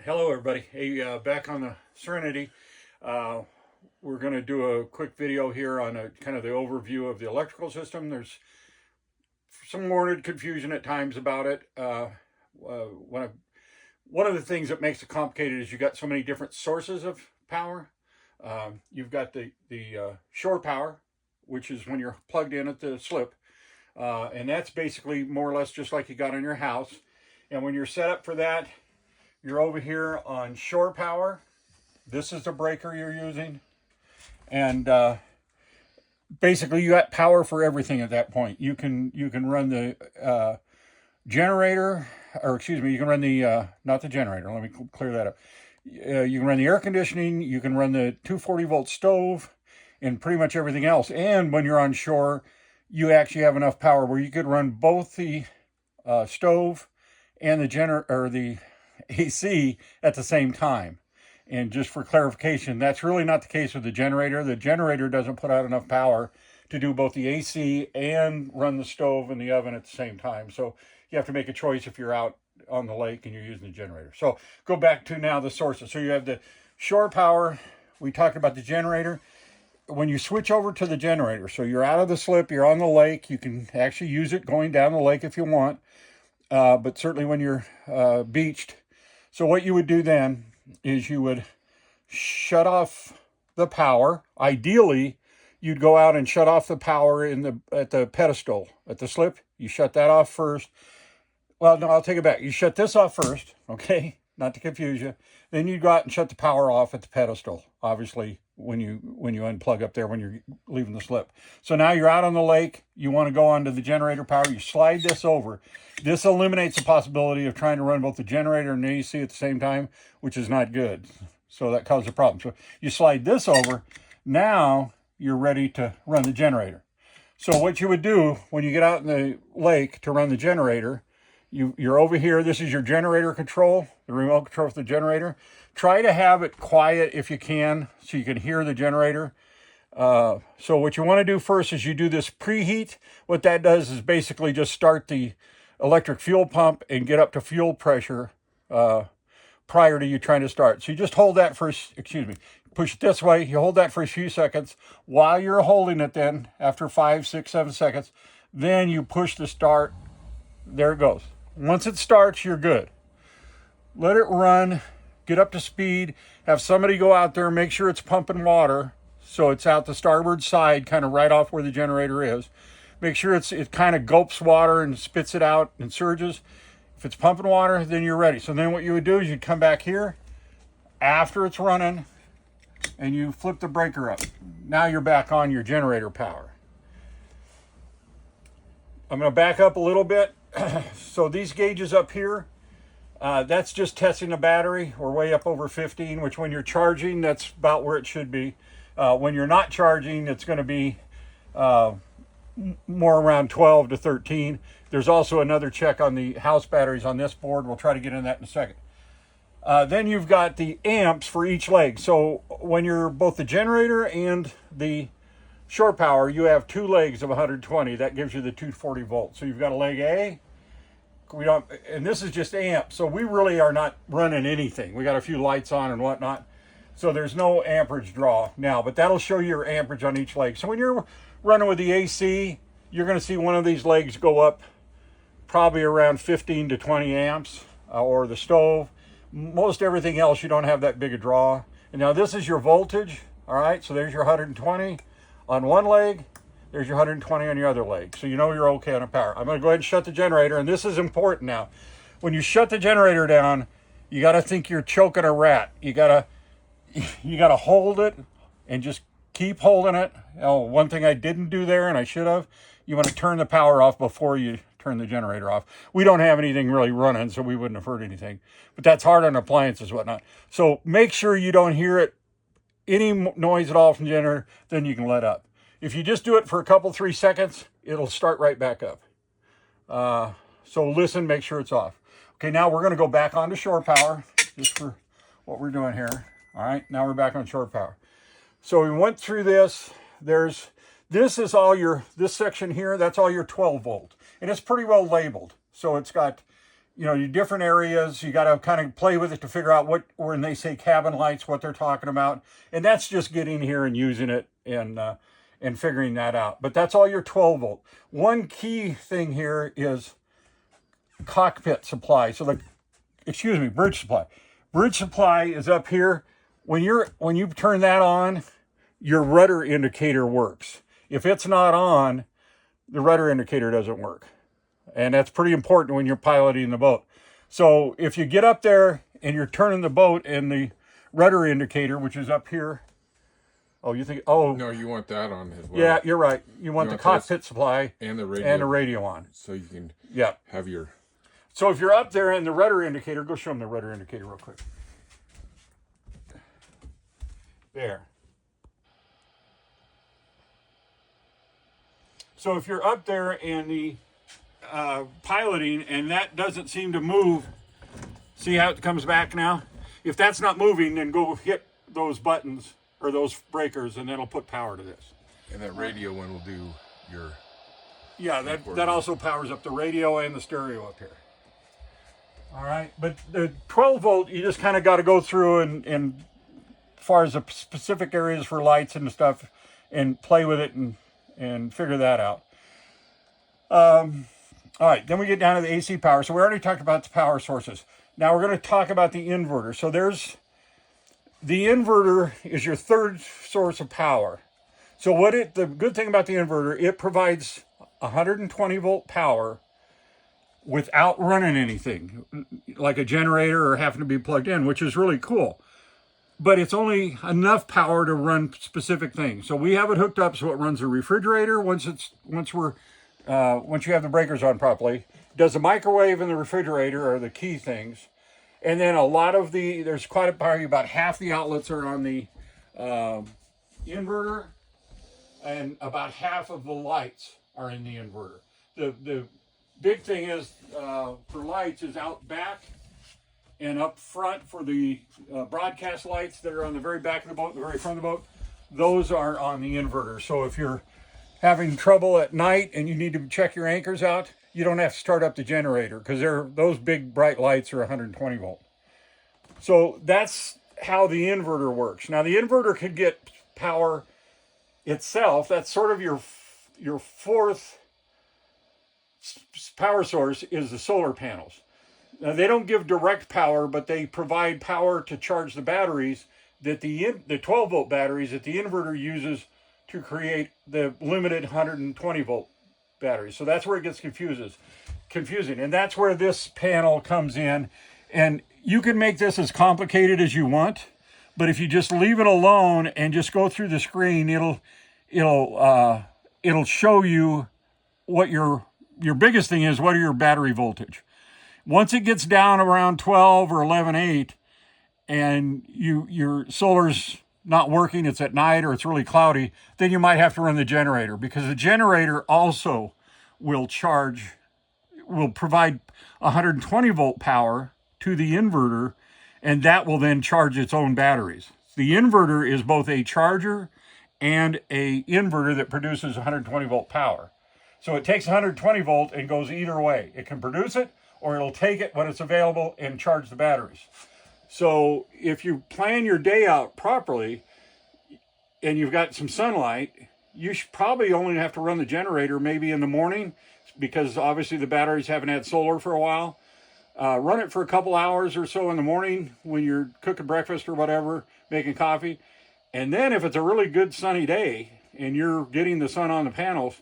Hello everybody. Hey, back on the Serenity. We're going to do a quick video here on a kind of the overview of the electrical system. There's some worded confusion at times about it. One of the things that makes it complicated is you got so many different sources of power. You've got the shore power, which is when you're plugged in at the slip. And that's basically more or less just like you got on your house. And when you're set up for that, you're over here on shore power. This is the breaker you're using. And basically you got power for everything at that point. You can run the generator, or excuse me, you can run the, not the generator, let me clear that up. You can run the air conditioning, you can run the 240 volt stove, and pretty much everything else. And when you're on shore, you actually have enough power where you could run both the stove and the AC at the same time. And just for clarification, that's really not the case with the generator. The generator doesn't put out enough power to do both the AC and run the stove and the oven at the same time. So you have to make a choice if you're out on the lake and you're using the generator. So go back to now the sources. So you have the shore power. We talked about the generator. When you switch over to the generator, so you're out of the slip, you're on the lake, you can actually use it going down the lake if you want. But certainly when you're beached. So what you would do then is you would shut off the power. Ideally, you'd go out and shut off the power at the pedestal, at the slip. You shut that off first. Well, no, I'll take it back. You shut this off first, okay? Not to confuse you. Then you go out and shut the power off at the pedestal, obviously, when you unplug up there when you're leaving the slip. So now you're out on the lake. You want to go onto the generator power. You slide this over. This eliminates the possibility of trying to run both the generator and the AC at the same time, which is not good. So that causes a problem. So you slide this over. Now you're ready to run the generator. So what you would do when you get out in the lake to run the generator, you're over here. This is your generator control, the remote control for the generator. Try to have it quiet if you can, so you can hear the generator. So what you want to do first is you do this preheat. What that does is basically just start the electric fuel pump and get up to fuel pressure prior to you trying to start. So you just hold that for, push it this way. You hold that for a few seconds. While you're holding it then, after 5, 6, 7 seconds, then you push the start. There it goes. Once it starts, you're good. Let it run, get up to speed, have somebody go out there, make sure it's pumping water, so it's out the starboard side, kind of right off where the generator is. Make sure it kind of gulps water and spits it out and surges. If it's pumping water, then you're ready. So then what you would do is you'd come back here after it's running and you flip the breaker up. Now you're back on your generator power. I'm going to back up a little bit. So these gauges up here, that's just testing the battery. We're way up over 15, which when you're charging, that's about where it should be. When you're not charging, it's going to be more around 12 to 13. There's also another check on the house batteries on this board. We'll try to get into that in a second. Then you've got the amps for each leg. So when you're both the generator and the shore power, you have 2 legs of 120. That gives you the 240 volts. So you've got a leg A. And this is just amp. So we really are not running anything. We got a few lights on and whatnot. So there's no amperage draw now, but that'll show you your amperage on each leg. So when you're running with the AC, you're going to see one of these legs go up probably around 15 to 20 amps, or the stove. Most everything else, you don't have that big a draw. And now this is your voltage. All right, so there's your 120 on one leg. There's your 120 on your other leg. So you know you're okay on a power. I'm going to go ahead and shut the generator. And this is important now. When you shut the generator down, you got to think you're choking a rat. You got to hold it and just keep holding it. Oh, one thing I didn't do there, and I should have, you want to turn the power off before you turn the generator off. We don't have anything really running, so we wouldn't have heard anything. But that's hard on appliances, whatnot. So make sure you don't hear it, any noise at all from the generator, then you can let up. If you just do it for a couple, 3 seconds, it'll start right back up. So listen, make sure it's off. Okay, now we're going to go back onto shore power, just for what we're doing here. All right, now we're back on shore power. So we went through this. This is all this section here, that's all your 12 volt. And it's pretty well labeled. So it's got you know, your different areas. You got to kind of play with it to figure out what, when they say cabin lights, what they're talking about. And that's just getting here and using it and figuring that out. But that's all your 12 volt. One key thing here is cockpit supply. So bridge supply. Bridge supply is up here. When you turn that on, your rudder indicator works. If it's not on, the rudder indicator doesn't work. And that's pretty important when you're piloting the boat. So if you get up there and you're turning the boat and the rudder indicator, which is up here. Oh, you think, oh. No, you want that on as well. Yeah, you're right. You want the cockpit supply and the radio on. So you can have your. So if you're up there and the rudder indicator, go show them the rudder indicator real quick. There. So if you're up there and the piloting and that doesn't seem to move, see how it comes back now? If that's not moving, then go hit those buttons or those breakers and that'll put power to this. And that radio one will do your... Yeah, that also powers up the radio and the stereo up here. All right, but the 12 volt, you just kind of got to go through and as far as the specific areas for lights and stuff and play with it and figure that out. All right, then we get down to the AC power. So we already talked about the power sources. Now we're going to talk about the inverter. So the inverter is your third source of power. So the good thing about the inverter, it provides 120 volt power without running anything, like a generator or having to be plugged in, which is really cool. But it's only enough power to run specific things. So we have it hooked up so it runs a refrigerator once you have the breakers on properly. Does the microwave and the refrigerator are the key things. And then there's probably about half the outlets are on the inverter, and about half of the lights are in the inverter. The big thing is for lights is out back and up front for the broadcast lights that are on the very back of the boat, the very front of the boat. Those are on the inverter. So if you're having trouble at night and you need to check your anchors out, you don't have to start up the generator because those big bright lights are 120 volt. So that's how the inverter works. Now the inverter could get power itself. That's sort of your fourth power source is the solar panels. Now they don't give direct power, but they provide power to charge the batteries that the 12 volt batteries that the inverter uses to create the limited 120 volt batteries. So that's where it gets confusing. And that's where this panel comes in. And you can make this as complicated as you want, but if you just leave it alone and just go through the screen, it'll show you what your biggest thing is. What are your battery voltage? Once it gets down around 12 or 11.8 and your solar's not working, it's at night or it's really cloudy, then you might have to run the generator, because the generator also will provide 120 volt power to the inverter, and that will then charge its own batteries. The inverter is both a charger and a inverter that produces 120 volt power. So it takes 120 volt and goes either way. It can produce it, or it'll take it when it's available and charge the batteries. So if you plan your day out properly and you've got some sunlight, you should probably only have to run the generator maybe in the morning, because obviously the batteries haven't had solar for a while. Run it for a couple hours or so in the morning when you're cooking breakfast or whatever, making coffee. And then if it's a really good sunny day and you're getting the sun on the panels,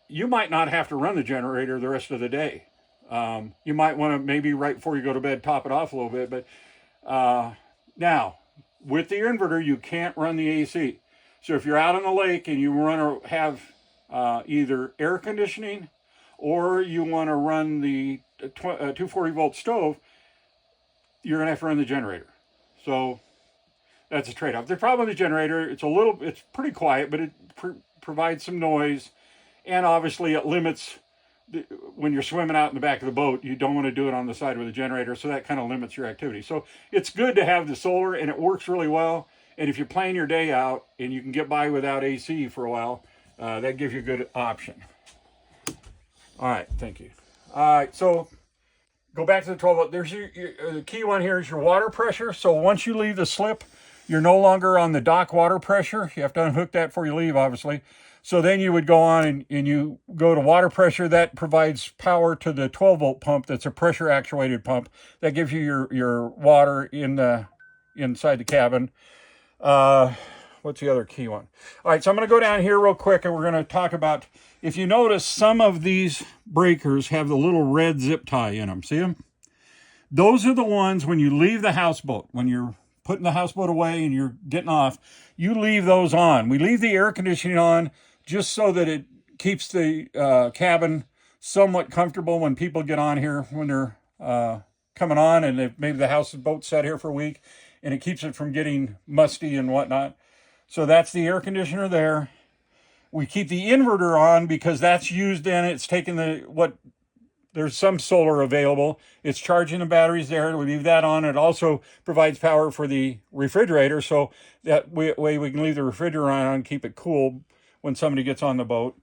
you might not have to run the generator the rest of the day. You might want to maybe right before you go to bed top it off a little bit. But now, with the inverter, you can't run the AC. So if you're out on the lake and you want to have either air conditioning or you want to run the 240 volt stove, you're going to have to run the generator. So that's a trade-off. The problem with the generator, it's pretty quiet, but it provides some noise, and obviously it limits when you're swimming out in the back of the boat. You don't want to do it on the side with a generator, so that kind of limits your activity. So it's good to have the solar, and it works really well. And if you plan your day out and you can get by without AC for a while, that gives you a good option. All right, thank you. All right, so go back to the 12 volt. There's the key one here is your water pressure. So once you leave the slip, you're no longer on the dock water pressure. You have to unhook that before you leave, obviously. So then you would go on and you go to water pressure. That provides power to the 12 volt pump. That's a pressure actuated pump that gives you your water inside the cabin. What's the other key one? All right, so I'm going to go down here real quick and we're going to talk about, if you notice, some of these breakers have the little red zip tie in them. See them? Those are the ones when you leave the houseboat, when you're putting the houseboat away and you're getting off, you leave those on. We leave the air conditioning on just so that it keeps the cabin somewhat comfortable when people get on here, when they're coming on, and maybe the houseboat's sat here for a week, and it keeps it from getting musty and whatnot. So that's the air conditioner there. We keep the inverter on because that's used in, it's taking there's some solar available. It's charging the batteries there. We leave that on. It also provides power for the refrigerator. So that way we can leave the refrigerator on and keep it cool when somebody gets on the boat.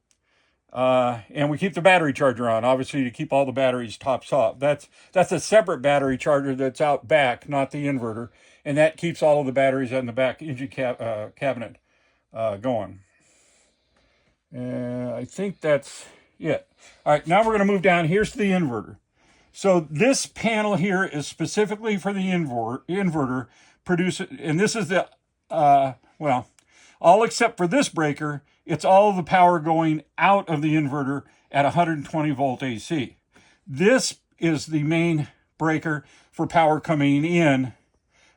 And we keep the battery charger on, obviously, to keep all the batteries tops off. That's a separate battery charger that's out back, not the inverter. And that keeps all of the batteries in the back engine cabinet going. I think that's it. All right, now we're going to move down. Here's the inverter. So this panel here is specifically for the inverter. And this is the, well, all except for this breaker, it's all of the power going out of the inverter at 120 volt AC. This is the main breaker for power coming in,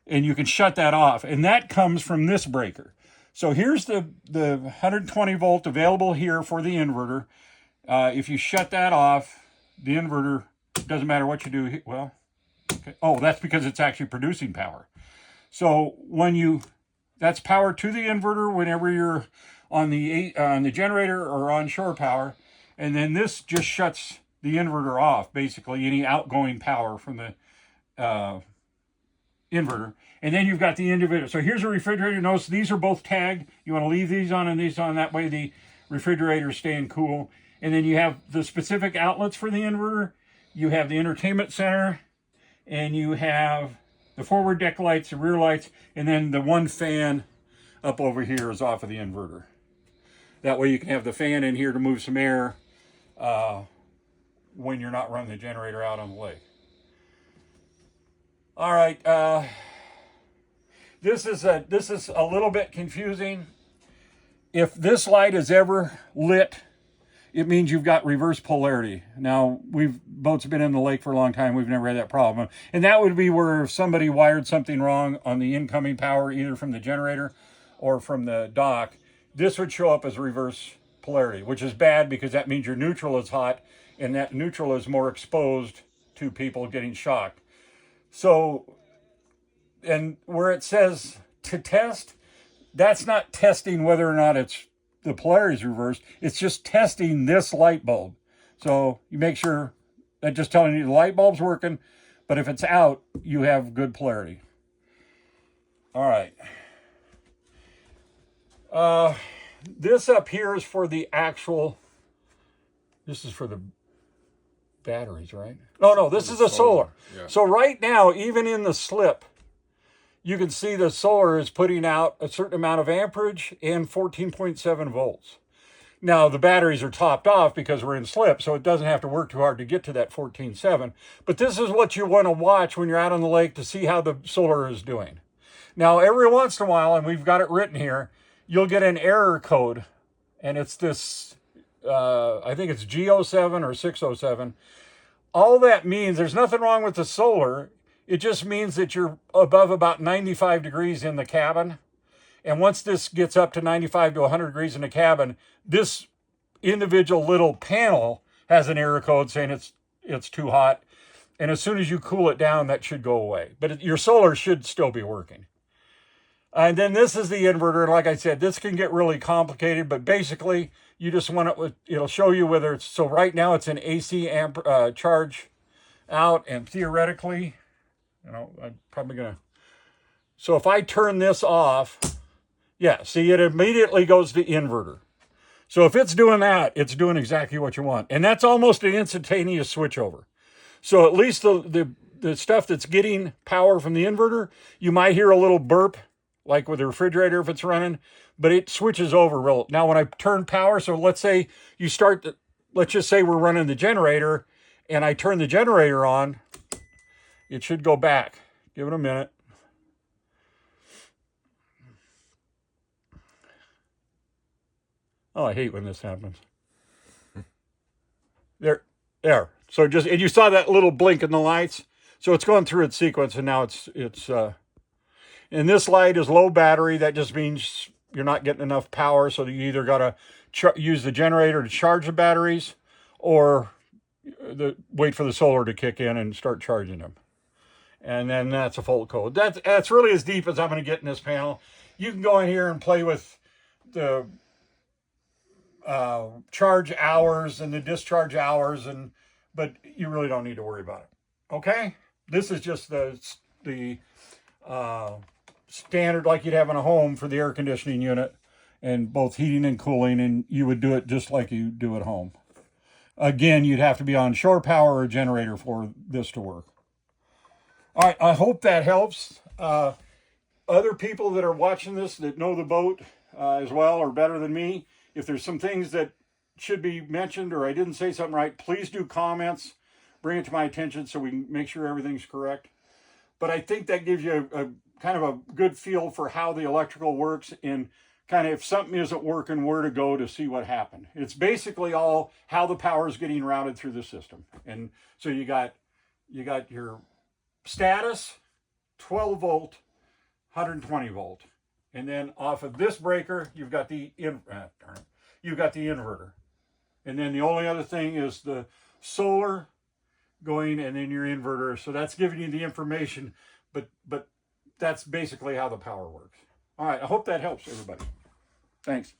and you can shut that off. And that comes from this breaker. So here's the 120 volt available here for the inverter. If you shut that off, the inverter, doesn't matter what you do. Well, okay. Oh, that's because it's actually producing power. So that's power to the inverter whenever you're on the generator or on shore power. And then this just shuts the inverter off, basically, any outgoing power from the inverter. And then you've got the individual. So here's a refrigerator. Notice these are both tagged. You want to leave these on and these on. That way the refrigerator is staying cool. And then you have the specific outlets for the inverter. You have the entertainment center. And you have the forward deck lights, the rear lights. And then the one fan up over here is off of the inverter. That way you can have the fan in here to move some air when you're not running the generator out on the lake. All right, this is a little bit confusing. If this light is ever lit, it means you've got reverse polarity. Now, boats have been in the lake for a long time. We've never had that problem. And that would be where if somebody wired something wrong on the incoming power, either from the generator or from the dock, this would show up as reverse polarity, which is bad because that means your neutral is hot and that neutral is more exposed to people getting shocked. So, and where it says to test, that's not testing whether or not the polarity is reversed. It's just testing this light bulb. So you make sure that's just telling you the light bulb's working, but if it's out, you have good polarity. All right. This up here is for the actual, this is for the batteries, right? No, this is the solar. Yeah. So right now, even in the slip, you can see the solar is putting out a certain amount of amperage and 14.7 volts. Now, the batteries are topped off because we're in slip, so it doesn't have to work too hard to get to that 14.7. But this is what you want to watch when you're out on the lake to see how the solar is doing. Now, every once in a while, and we've got it written here, you'll get an error code, and it's this, I think it's G07 or 607. All that means, there's nothing wrong with the solar. It just means that you're above about 95 degrees in the cabin. And once this gets up to 95 to 100 degrees in the cabin, this individual little panel has an error code saying it's too hot. And as soon as you cool it down, that should go away. But your solar should still be working. And then this is the inverter. Like I said, this can get really complicated, but basically you just want it'll show you whether it's, so right now it's an AC charge out, and theoretically, I'm probably gonna, so if I turn this off, yeah, see, it immediately goes to inverter. So if it's doing that, it's doing exactly what you want. And that's almost an instantaneous switchover. So at least the stuff that's getting power from the inverter, you might hear a little burp, like with the refrigerator if it's running, but it switches over real. Now when I turn power, so let's say you start, let's just say we're running the generator, and I turn the generator on, it should go back. Give it a minute. Oh, I hate when this happens. There. So just, and you saw that little blink in the lights. So it's going through its sequence, and now and this light is low battery. That just means you're not getting enough power. So you either got to use the generator to charge the batteries, or wait for the solar to kick in and start charging them. And then that's a fault code. That's really as deep as I'm going to get in this panel. You can go in here and play with the charge hours and the discharge hours, but you really don't need to worry about it. Okay, this is just the standard like you'd have in a home for the air conditioning unit, and both heating and cooling, and you would do it just like you do at home. Again, you'd have to be on shore power or a generator for this to work. All right, I hope that helps. Other people that are watching this that know the boat as well or better than me, if there's some things that should be mentioned or I didn't say something right, please do comments. Bring it to my attention so we can make sure everything's correct. But I think that gives you a kind of a good feel for how the electrical works, and kind of if something isn't working, where to go to see what happened. It's basically all how the power is getting routed through the system. And so you got your status, 12 volt, 120 volt. And then off of this breaker, you've got the inverter. And then the only other thing is the solar going, and then your inverter. So that's giving you the information, but that's basically how the power works. All right, I hope that helps everybody. Thanks.